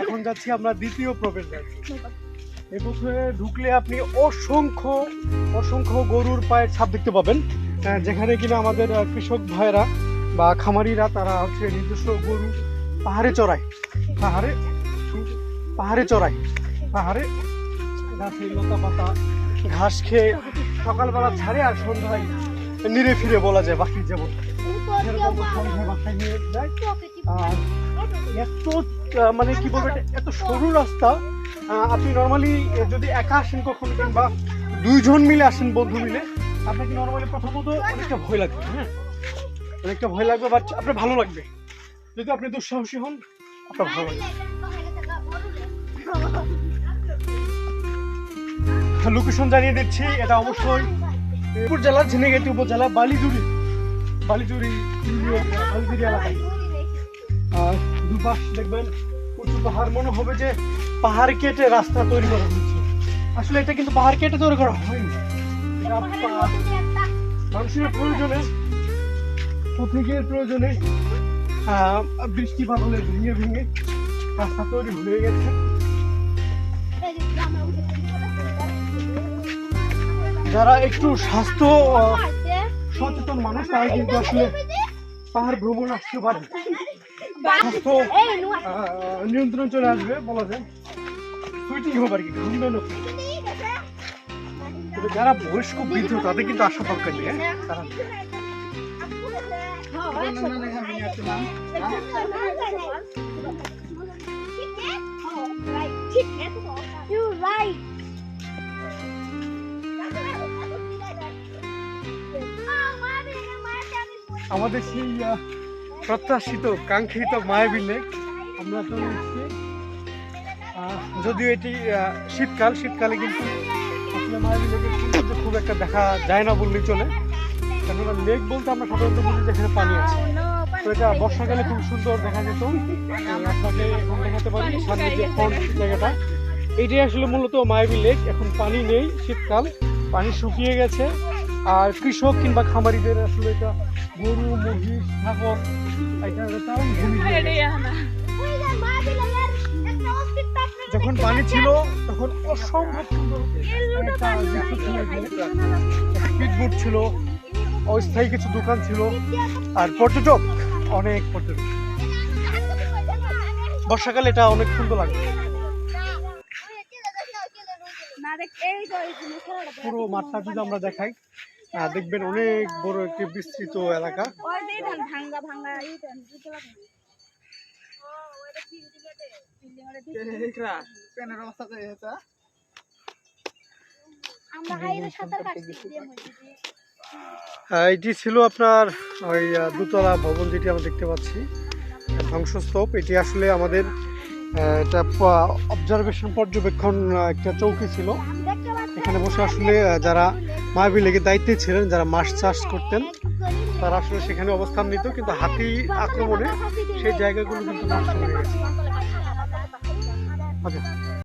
এখন যাচ্ছি আমরা দ্বিতীয় প্রবেশদ্বার। এই পুকুরে ঢুকলে আপনি অসংখ্য অসংখ্য গরুর পায়ের ছাপ দেখতে পাবেন, যেখানে কিনা আমাদের কৃষক ভাইরা বা খামারিরা তারা হচ্ছে নিজস্ব গরু পাহাড়ে চড়ায়, পাহাড়ে চড়ায়, পাহাড়ে গাছের লতা পাতা ঘাস খেয়ে সকালবেলা ছাড়ে আর সন্ধ্যায় নিরে ফিরে বলা যায় বাকি যেমন সন্ধ্যায় বাসায় নিয়ে যায়। আর এত মানে কি বলবো, এত সরু রাস্তা, আপনি নর্মালি যদি একা আসেন কখনো কিংবা দুইজন মিলে আসেন বন্ধু মিলে, আপনাকে নর্মালি প্রথমত অনেকটা ভয় লাগবে, হ্যাঁ অনেকটা ভয় লাগবে, বাট আপনার ভালো লাগবে। যদি আপনি দুঃসাহসী হন আপনার ভালো লাগবে। লোকেশন জানিয়ে দিচ্ছি, এটা অবশ্যই মেহেরপুর জেলার ঝিনাইগাতি উপজেলা বালিজুরি এলাকায়। আর দুপাশ দেখবেন উঁচু পাহাড়, মনে হবে যে পাহাড় কেটে রাস্তা তৈরি করা হয়েছে। আসলে এটা কিন্তু পাহাড় কেটে তৈরি করা হয়নি, মানুষের প্রয়োজনে, পথিকের প্রয়োজনে বৃষ্টিপাত হলে ভেঙে ভেঙে রাস্তা তৈরি হয়ে গেছে। যারা একটু স্বাস্থ্য সচেতন মানুষ তারা কিন্তু আসলে পাহাড় ভ্রমণ আসতে পারে, স্বাস্থ্য নিয়ন্ত্রণ চলে আসবে বলা যায়, সুইটিং হবে আর কি। যারা বয়স্ক বৃদ্ধ তাদের কিন্তু আসা দরকার নেই, তারা আমাদের সেই প্রত্যাশিত কাঙ্ক্ষিত মায়াবী লেক আমরা চলে এসেছি। যদিও এটি শীতকালে কিন্তু আসলে মায়াবী লেকের সৌন্দর্য খুব একটা দেখা যায় না বললেই চলে, কেননা লেক বলতে আমরা সাধারণত বুঝি যেখানে পানি আছে। তো এটা বর্ষাকালে খুব সুন্দর দেখা যেত। আপনাকে এখন দেখাতে পারি সামনে যে ফ্রন্ট জায়গাটা, এইটাই আসলে মূলত মায়াবী লেক। এখন পানি নেই, শীতকাল, পানি শুকিয়ে গেছে। আর কৃষক কিংবা খামারিদের আসলে এটা গরু মহিষ ছাগল যখন পানি ছিল তখন অসম্ভব সুন্দর স্পিডবোট ছিল, অস্থায়ী কিছু দোকান ছিল, আর পর্যটক অনেক পর্যটক। বর্ষাকালে এটা অনেক সুন্দর লাগে। পুরো মাঠটা যদি আমরা দেখাই দেখবেন অনেক বড় একটি বিস্তৃত এলাকা। এটি ছিল আপনার ওই দুতলা ভবন যেটি আমরা দেখতে পাচ্ছি, ধ্বংসস্তূপ। এটি আসলে আমাদের এটা অবজারভেশন পর্যবেক্ষণ একটা চৌকি ছিল। এখানে বসে আসলে যারা মায়াবী লেকের দায়িত্বে ছিলেন, যারা মাছ চাষ করতেন, তারা আসলে সেখানে অবস্থান নিত, কিন্তু হাতি আক্রমণে সেই জায়গাগুলো কিন্তু নষ্ট হয়ে গেছে।